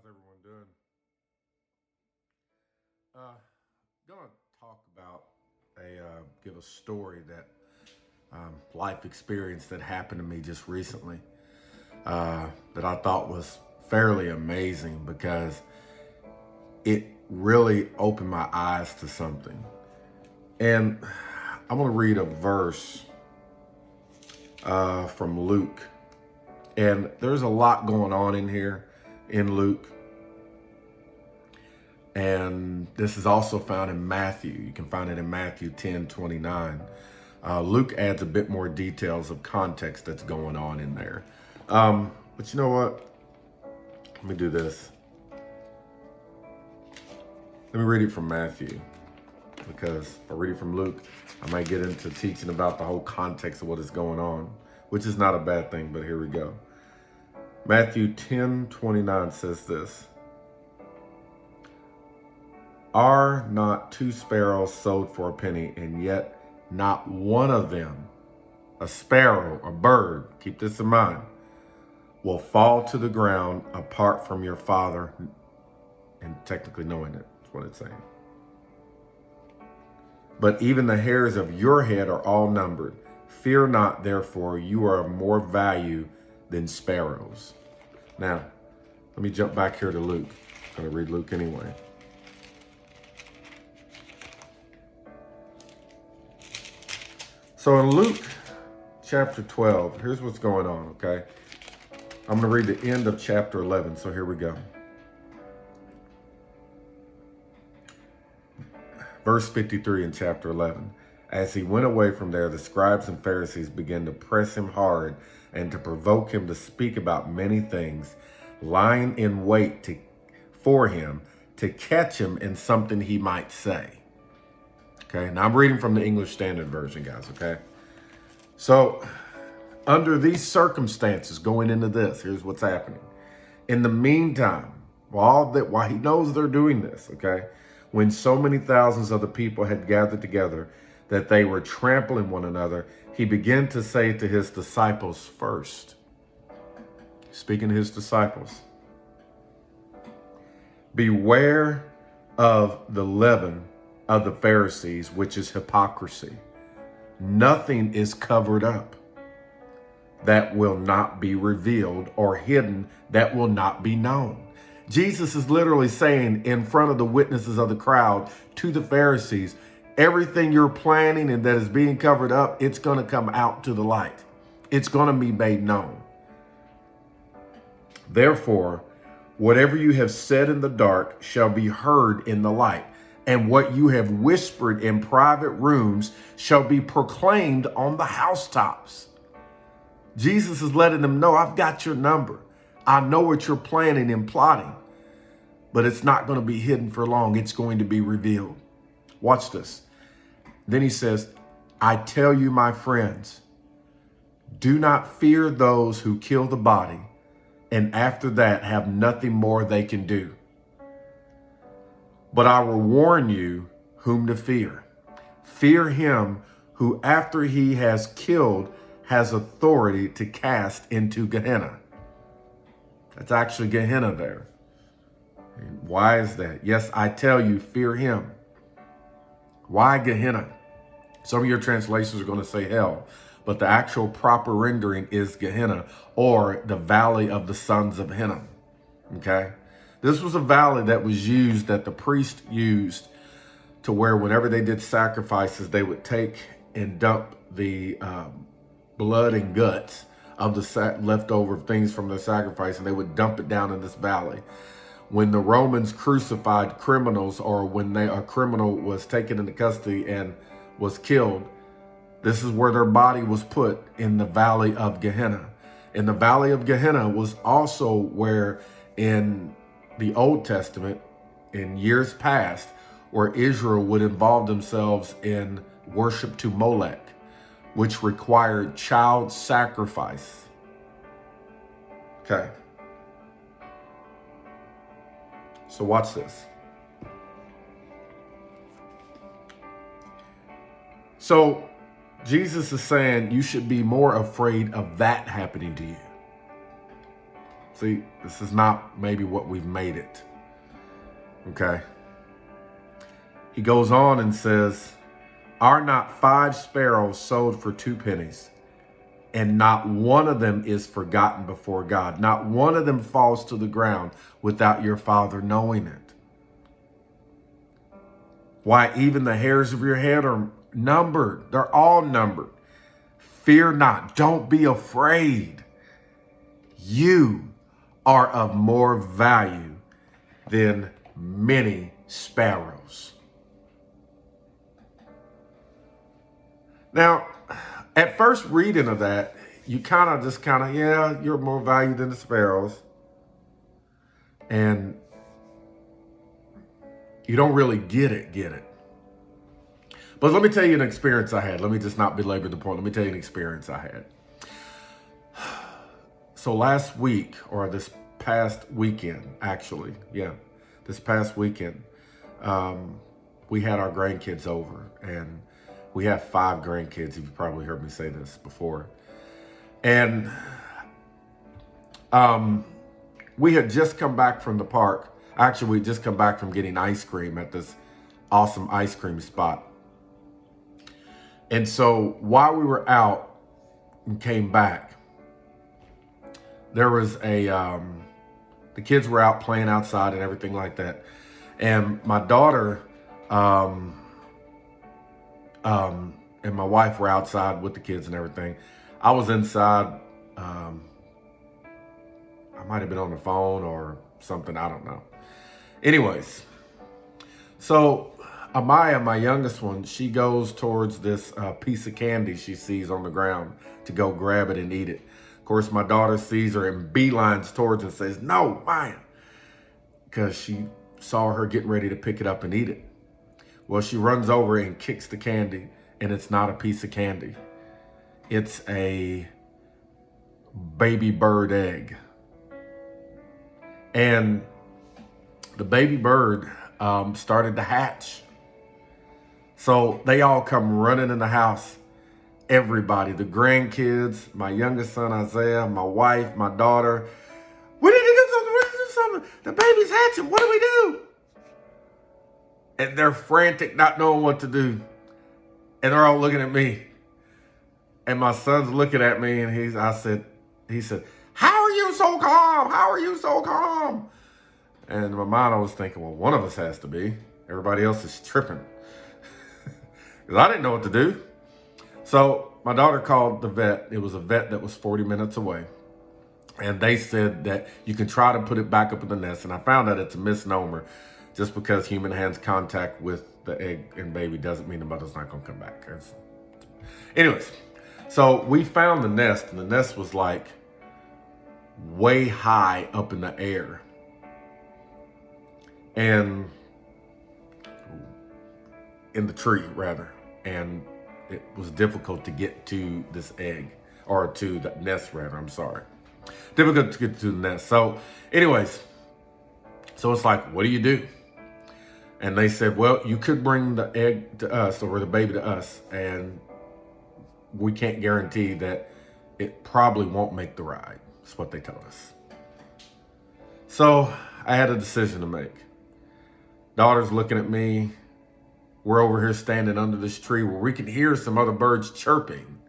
How's everyone doing? Gonna talk about give a story that life experience that happened to me just recently that I thought was fairly amazing because it really opened my eyes to something. And I'm gonna read a verse from Luke, and there's a lot going on in here in Luke. And this is also found in Matthew. You can find it in Matthew 10:29. Luke adds a bit more details of context that's going on in there. But you know what? Let me do this. Let me read it from Matthew, because if I read it from Luke, I might get into teaching about the whole context of what is going on, which is not a bad thing, but here we go. Matthew 10:29 says this. Are not two sparrows sold for a penny, and yet not one of them, a sparrow, a bird, keep this in mind, will fall to the ground apart from your Father, and technically knowing it, that's what it's saying. But even the hairs of your head are all numbered. Fear not, therefore, you are of more value than sparrows. Now, let me jump back here to Luke. I'm going to read Luke anyway. So in Luke chapter 12, here's what's going on, okay? I'm going to read the end of chapter 11, so here we go. Verse 53 in chapter 11. As he went away from there, the scribes and Pharisees began to press him hard and to provoke him to speak about many things, lying in wait for him to catch him in something he might say. Okay, now I'm reading from the English Standard Version, guys, okay? So, under these circumstances, going into this, here's what's happening. In the meantime, while he knows they're doing this, okay, when so many thousands of the people had gathered together that they were trampling one another, he began to say to his disciples first, speaking to his disciples, beware of the leaven of the Pharisees, which is hypocrisy. Nothing is covered up that will not be revealed, or hidden that will not be known. Jesus is literally saying in front of the witnesses of the crowd to the Pharisees, everything you're planning and that is being covered up, it's going to come out to the light. It's going to be made known. Therefore, whatever you have said in the dark shall be heard in the light, and what you have whispered in private rooms shall be proclaimed on the housetops. Jesus is letting them know, I've got your number. I know what you're planning and plotting, but it's not going to be hidden for long. It's going to be revealed. Watch this. Then he says, I tell you, my friends, do not fear those who kill the body, and after that have nothing more they can do. But I will warn you whom to fear. Fear him who, after he has killed, has authority to cast into Gehenna. That's actually Gehenna there. And why is that? Yes, I tell you, fear him. Why Gehenna? Some of your translations are going to say hell, but the actual proper rendering is Gehenna, or the valley of the sons of Hinnom. Okay? This was a valley that was used, that the priest used, to where whenever they did sacrifices, they would take and dump the blood and guts of the leftover things from the sacrifice, and they would dump it down in this valley. When the Romans crucified criminals, or when a criminal was taken into custody and was killed, this is where their body was put, in the valley of Gehenna. And the valley of Gehenna was also where in the Old Testament, in years past, where Israel would involve themselves in worship to Molech, which required child sacrifice. Okay. So watch this. So Jesus is saying you should be more afraid of that happening to you. See, this is not maybe what we've made it. Okay. He goes on and says, are not 5 sparrows sold for 2 pennies? And not one of them is forgotten before God. Not one of them falls to the ground without your Father knowing it. Why, even the hairs of your head are numbered. They're all numbered. Fear not. Don't be afraid. You are of more value than many sparrows. Now, at first reading of that, you yeah, you're more valued than the sparrows. And you don't really get it. But let me tell you an experience I had. Let me just not belabor the point. Let me tell you an experience I had. So last week, or this past weekend, actually, this past weekend, we had our grandkids over, and we have 5 grandkids. You've probably heard me say this before. And we had just come back from the park. Actually, we just come back from getting ice cream at this awesome ice cream spot. And so while we were out and came back, there was the kids were out playing outside and everything like that. And my daughter and my wife were outside with the kids and everything. I was inside. I might have been on the phone or something. I don't know. Anyways, so Amaya, my youngest one, she goes towards this piece of candy she sees on the ground to go grab it and eat it. Of course, my daughter sees her and beelines towards her and says, "No, Maya," because she saw her getting ready to pick it up and eat it. Well, she runs over and kicks the candy, and it's not a piece of candy. It's a baby bird egg. And the baby bird started to hatch. So they all come running in the house. Everybody, the grandkids, my youngest son, Isaiah, my wife, my daughter. We need to do something. We need to do something. The baby's hatching. What do we do? And they're frantic, not knowing what to do. And they're all looking at me. And my son's looking at me, and he said, "How are you so calm? How are you so calm?" And in my mind, I was thinking, well, one of us has to be. Everybody else is tripping. Because I didn't know what to do. So my daughter called the vet. It was a vet that was 40 minutes away. And they said that you can try to put it back up in the nest. And I found out it's a misnomer. Just because human hands contact with the egg and baby doesn't mean the mother's not going to come back. Anyways, so we found the nest. And the nest was like way high up in the air. And in the tree, rather. And it was difficult to get to this egg, or to the nest, rather. I'm sorry. Difficult to get to the nest. So anyways, so it's like, what do you do? And they said, well, you could bring the egg to us, or the baby to us, and we can't guarantee that it probably won't make the ride. That's what they told us. So I had a decision to make. Daughter's looking at me. We're over here standing under this tree where we can hear some other birds chirping.